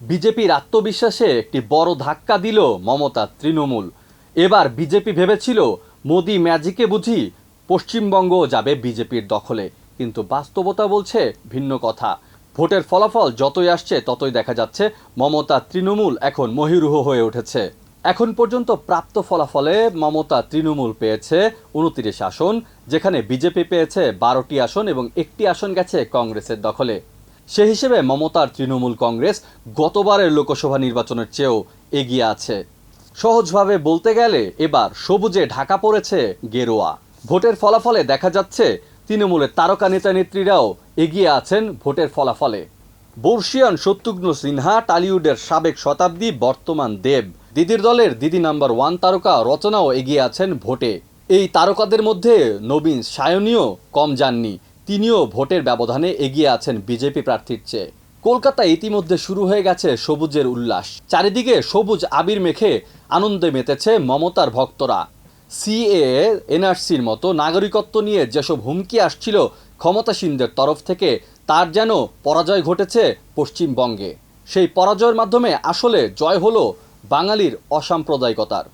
বিজেপির আত্মবিশ্বাসে একটি বড় ধাক্কা দিল মমতা তৃণমূল। এবার বিজেপি ভেবেছিল মোদি ম্যাজিকে বুঝি পশ্চিমবঙ্গ যাবে বিজেপির দখলে, কিন্তু বাস্তবতা বলছে ভিন্ন কথা। ভোটের ফলাফল যতই আসছে ততই দেখা যাচ্ছে মমতা তৃণমূল এখন মহিরুহ হয়ে উঠেছে। এখন পর্যন্ত প্রাপ্ত ফলাফলে মমতা তৃণমূল পেয়েছে 29 আসন, যেখানে বিজেপি পেয়েছে 12টি আসন এবং একটি আসন গেছে কংগ্রেসের দখলে। সে হিসেবে মমতার তৃণমূল কংগ্রেস গতবারের লোকসভা নির্বাচনের চেয়েও এগিয়ে আছে। সহজভাবে বলতে গেলে এবার সবুজে ঢাকা পড়েছে গেরুয়া। ভোটের ফলাফলে দেখা যাচ্ছে তৃণমূলের তারকা নেতা নেত্রীরাও এগিয়ে আছেন ভোটের ফলাফলে। বর্ষিয়ান শত্রুঘ্ন সিনহা, টালিউডের সাবেক শতাব্দী বর্তমান দেব, দিদির দলের দিদি নাম্বার 1 তারকা রচনাও এগিয়ে আছেন ভোটে। এই তারকাদের মধ্যে নবীন সায়নীও কম যাননি, তিনিও ভোটের ব্যবধানে এগিয়ে আছেন বিজেপি প্রার্থীর চেয়ে। কলকাতায় ইতিমধ্যে শুরু হয়ে গেছে সবুজের উল্লাস। চারিদিকে সবুজ আবির মেখে আনন্দে মেতেছে মমতার ভক্তরা। সিএএ, এনআরসির মতো নাগরিকত্ব নিয়ে যেসব হুমকি আসছিল ক্ষমতাসীনদের তরফ থেকে, তার যেন পরাজয় ঘটেছে পশ্চিমবঙ্গে। সেই পরাজয়ের মাধ্যমে আসলে জয় হলো বাঙালির অসাম্প্রদায়িকতার।